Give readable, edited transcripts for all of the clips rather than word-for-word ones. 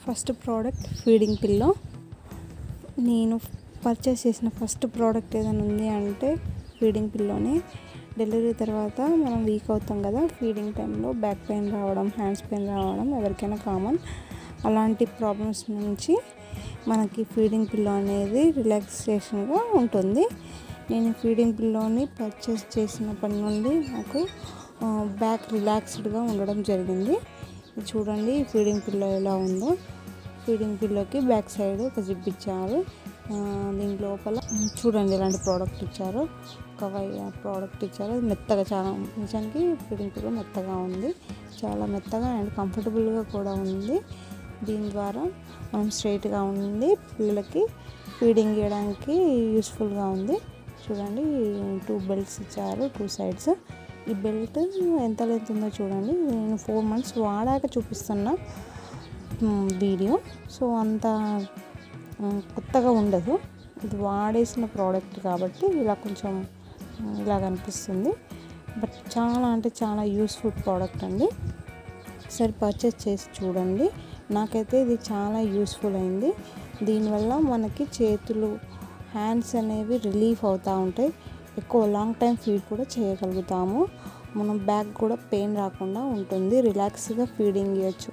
First product feeding pillow. నేను purchase చేసిన first product ఏదైనా ఉంది అంటే ఫీడింగ్ పిల్లోనే. డెలివరీ తర్వాత మనం వీక్ అవుతాం కదా, ఫీడింగ్ టైంలో బ్యాక్ పెయిన్ రావడం, హ్యాండ్స్ పెయిన్ రావడం ఎవరికైనా కామన్. అలాంటి ప్రాబ్లమ్స్ నుంచి మనకి ఫీడింగ్ పిల్లో అనేది రిలాక్సేషన్గా ఉంటుంది. నేను ఫీడింగ్ పిల్లోని పర్చేస్ చేసినప్పటి నుండి నాకు బ్యాక్ రిలాక్స్డ్గా ఉండడం జరిగింది. చూడండి ఫీడింగ్ పిల్లో ఎలా ఉందో. ఫీడింగ్ పిల్లోకి బ్యాక్ సైడ్ ఒక జిప్ ఇచ్చారు. దీని లోపల చూడండి ఎలాంటి ప్రోడక్ట్ ఇచ్చారు. ఒక ప్రోడక్ట్ ఇచ్చారు. మెత్తగా, చాలా నిజానికి ఫీడింగ్ పిల్లో మెత్తగా ఉంది. చాలా మెత్తగా అండ్ కంఫర్టబుల్గా కూడా ఉంది. దీని ద్వారా మనం స్ట్రైట్గా ఉంది, పిల్లలకి ఫీడింగ్ చేయడానికి యూస్ఫుల్గా ఉంది. చూడండి 2 బెల్ట్స్ ఇచ్చారు, 2 సైడ్స్. ఈ బెల్ట్ ఎంత లెంత్ ఉందో చూడండి. నేను 4 months వాడాక చూపిస్తున్న వీడియో, సో అంత కొత్తగా ఉండదు. ఇది వాడేసిన ప్రోడక్ట్ కాబట్టి ఇలా కొంచెం ఇలా కనిపిస్తుంది. బట్ చాలా అంటే చాలా యూస్ఫుల్ ప్రోడక్ట్ అండి. ఒకసారి పర్చేస్ చేసి చూడండి. నాకైతే ఇది చాలా యూస్ఫుల్ అయింది. దీనివల్ల మనకి చేతులు, హ్యాండ్స్ అనేవి రిలీఫ్ అవుతూ ఉంటాయి. ఎక్కువ లాంగ్ టైం ఫీడ్ కూడా చేయగలుగుతాము. మనం బ్యాక్ కూడా పెయిన్ రాకుండా ఉంటుంది. రిలాక్స్గా ఫీడింగ్ ఇవ్వచ్చు.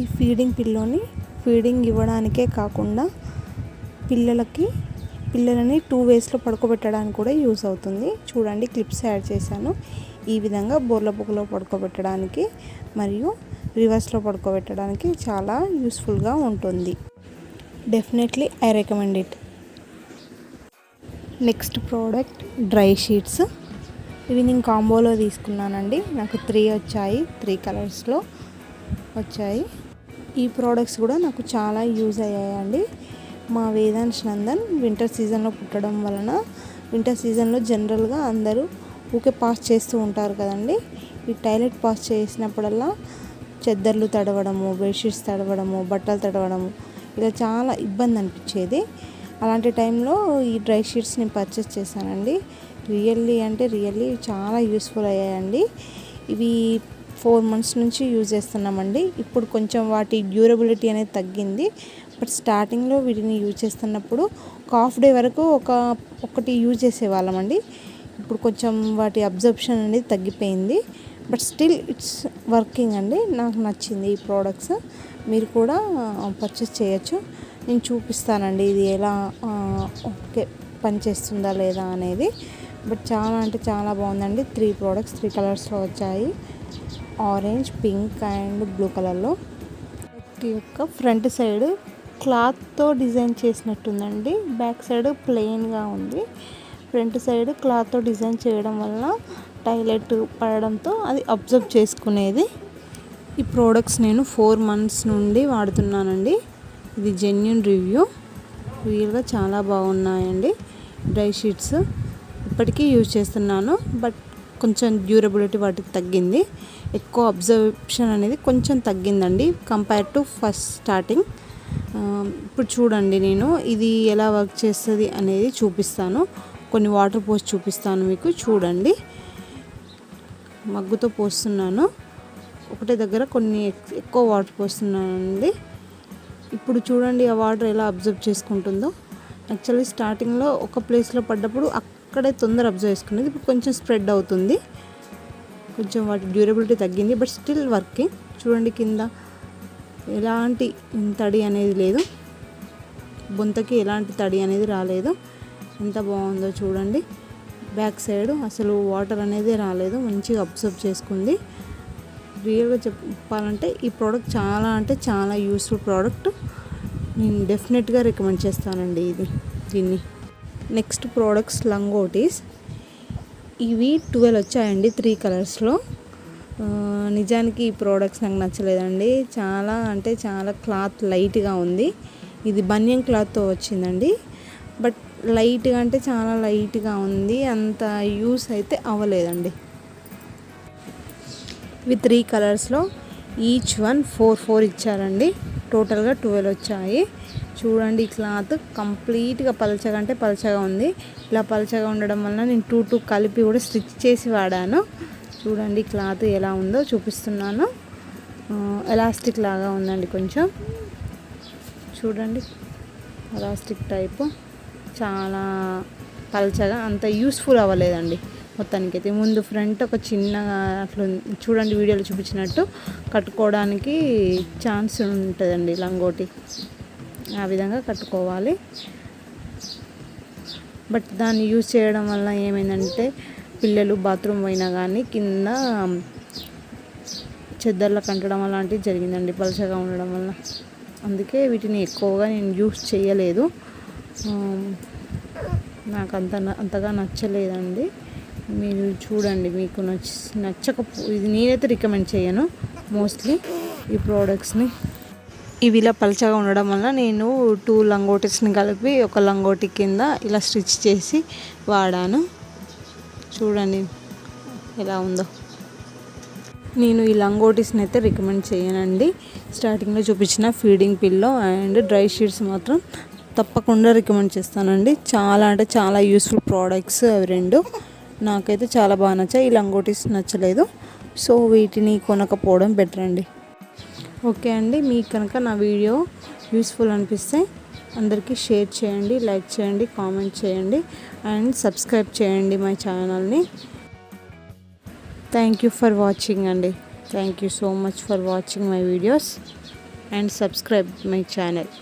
ఈ ఫీడింగ్ పిల్లోని ఫీడింగ్ ఇవ్వడానికే కాకుండా పిల్లలని 2 waysలో పడుకోబెట్టడానికి కూడా యూస్ అవుతుంది. చూడండి క్లిప్స్ యాడ్ చేశాను. ఈ విధంగా బోర్ల బుక్కలో పడుకోబెట్టడానికి మరియు రివర్స్లో పడుకోబెట్టడానికి చాలా యూస్ఫుల్గా ఉంటుంది. Definitely I recommend it. Next product dry sheets. ఇవి నేను కాంబోలో తీసుకున్నానండి. నాకు 3 వచ్చాయి, 3 కలర్స్లో వచ్చాయి. ఈ ప్రోడక్ట్స్ కూడా నాకు చాలా యూజ్ అయ్యాయండి. మా వేదాంశ్ నందన్ వింటర్ సీజన్లో పుట్టడం వలన, వింటర్ సీజన్లో జనరల్గా అందరూ ఊకే పాస్ చేస్తూ ఉంటారు కదండి. ఈ టాయిలెట్ పాస్ చేసినప్పుడల్లా చెద్దర్లు తడవడము, బెడ్షీట్స్ తడవడము, బట్టలు తడవడము, ఇలా చాలా ఇబ్బంది అనిపించేది. అలాంటి టైంలో ఈ డ్రై షీట్స్ నేను పర్చేస్ చేశానండి. రియల్లీ చాలా యూస్ఫుల్ అయ్యాయండి. ఇవి 4 months నుంచి యూజ్ చేస్తున్నామండి. ఇప్పుడు కొంచెం వాటి డ్యూరబిలిటీ అనేది తగ్గింది. బట్ స్టార్టింగ్లో వీటిని యూజ్ చేస్తున్నప్పుడు ఒక హాఫ్ డే వరకు ఒకటి యూజ్ చేసేవాళ్ళమండి. ఇప్పుడు కొంచెం వాటి అబ్జర్ప్షన్ అనేది తగ్గిపోయింది. బట్ స్టిల్ ఇట్స్ వర్కింగ్ అండి. నాకు నచ్చింది ఈ ప్రోడక్ట్స్. మీరు కూడా పర్చేస్ చేయొచ్చు. నేను చూపిస్తానండి ఇది ఎలా ఓకే పనిచేస్తుందా లేదా అనేది. బట్ చాలా అంటే చాలా బాగుందండి. 3 products 3 కలర్స్లో వచ్చాయి. ఆరెంజ్, పింక్ అండ్ బ్లూ కలర్లో. యొక్క ఫ్రంట్ సైడ్ క్లాత్తో డిజైన్ చేసినట్టుందండి. బ్యాక్ సైడ్ ప్లెయిన్గా ఉంది. ఫ్రంట్ సైడ్ క్లాత్తో డిజైన్ చేయడం వల్ల టాయిలెట్ పడడంతో అది అబ్జర్వ్ చేసుకునేది. ఈ ప్రోడక్ట్స్ నేను 4 months నుండి వాడుతున్నానండి. ఇది జెన్యూన్ రివ్యూ. రియల్గా చాలా బాగున్నాయండి డ్రై షీట్స్. ఇప్పటికీ యూజ్ చేస్తున్నాను. బట్ కొంచెం డ్యూరబిలిటీ వాటికి తగ్గింది. ఎక్కువ అబ్జర్వేషన్ అనేది కొంచెం తగ్గిందండి కంపేర్ టు ఫస్ట్ స్టార్టింగ్. ఇప్పుడు చూడండి నేను ఇది ఎలా వర్క్ చేస్తుంది అనేది చూపిస్తాను. కొన్ని వాటర్ పోసి చూపిస్తాను మీకు. చూడండి మగ్గుతో పోస్తున్నాను. ఒకటే దగ్గర కొన్ని ఎక్కువ వాటర్ పోస్తున్నానండి. ఇప్పుడు చూడండి ఆ వాటర్ ఎలా అబ్జర్వ్ చేసుకుంటుందో. యాక్చువల్లీ స్టార్టింగ్లో ఒక ప్లేస్లో పడ్డప్పుడు అక్కడే తొందర అబ్జర్వ్ చేసుకునేది. ఇప్పుడు కొంచెం స్ప్రెడ్ అవుతుంది. కొంచెం వాటి డ్యూరబిలిటీ తగ్గింది. But still working. చూడండి కింద ఎలాంటి తడి అనేది లేదు. బొంతకి ఎలాంటి తడి అనేది రాలేదు. ఎంత బాగుందో చూడండి. బ్యాక్ సైడ్ అసలు వాటర్ అనేది రాలేదు. మంచిగా అబ్జర్వ్ చేసుకుంది. రియల్గా చెప్పాలంటే ఈ ప్రోడక్ట్ చాలా అంటే చాలా యూస్ఫుల్ ప్రోడక్ట్. నేను డెఫినెట్గా రికమెండ్ చేస్తానండి దీన్ని. నెక్స్ట్ ప్రోడక్ట్స్ లంగోటీస్. ఇవి 12 వచ్చాయండి 3 కలర్స్లో. నిజానికి ఈ ప్రోడక్ట్స్ నాకు నచ్చలేదండి. చాలా అంటే చాలా క్లాత్ లైట్గా ఉంది. ఇది బనియన్ క్లాత్తో వచ్చిందండి. బట్ లైట్గా అంటే చాలా లైట్గా ఉంది. అంత యూస్ అయితే అవ్వలేదండి. ఇవి 3 కలర్స్లో ఈచ్ వన్ 4 ఇచ్చారండి. టోటల్గా 12 వచ్చాయి. చూడండి ఈ క్లాత్ కంప్లీట్గా పలచగా అంటే పలచగా ఉంది. ఇలా పలచగా ఉండడం వల్ల నేను 2 కలిపి కూడా స్టిచ్ చేసి వాడాను. చూడండి క్లాత్ ఎలా ఉందో చూపిస్తున్నాను. ఎలాస్టిక్ లాగా ఉందండి, కొంచెం చూడండి, ఎలాస్టిక్ టైపు, చాలా పల్చగా, అంత యూస్ఫుల్ అవ్వలేదండి మొత్తానికైతే. ముందు ఫ్రంట్ ఒక చిన్నగా అట్లా చూడండి, వీడియోలో చూపించినట్టు కట్టుకోవడానికి ఛాన్స్ ఉంటుందండి లంగోటి, ఆ విధంగా కట్టుకోవాలి. బట్ దాన్ని యూజ్ చేయడం వల్ల ఏమైందంటే పిల్లలు బాత్రూమ్ పోయినా కానీ కింద చెద్దర్లకు కంటడం అలాంటివి జరిగిందండి పలుచగా ఉండడం వల్ల. అందుకే వీటిని ఎక్కువగా నేను యూజ్ చేయలేదు, నాకు అంతగా నచ్చలేదండి. మీరు చూడండి, మీకు ఇది నేనైతే రికమెండ్ చేయను మోస్ట్లీ ఈ ప్రోడక్ట్స్ని. ఇవి ఇలా పలచగా ఉండడం వల్ల నేను 2 లంగోటీస్ని కలిపి ఒక లంగోటి కింద ఇలా స్టిచ్ చేసి వాడాను. చూడండి ఎలా ఉందో. నేను ఈ లంగోటీస్ని అయితే రికమెండ్ చేయనండి. స్టార్టింగ్లో చూపించిన feeding pillow and dry sheets మాత్రం తప్పకుండా రికమెండ్ చేస్తానండి. చాలా అంటే చాలా యూస్ఫుల్ ప్రోడక్ట్స్ అవి రెండు. నాకైతే చాలా బాగా నచ్చాయి. ఈ లంగోటీస్ నచ్చలేదు, సో వీటిని కొనకపోవడం బెటర్ అండి. ఓకే అండి, మీకు కనుక నా వీడియో యూస్ఫుల్ అనిపిస్తే అందరికీ షేర్ చేయండి, లైక్ చేయండి, కామెంట్ చేయండి అండ్ సబ్స్క్రైబ్ చేయండి మై ఛానల్ని. థ్యాంక్ యూ ఫర్ వాచింగ్ అండి. Thank you so much for watching my videos and subscribe my channel.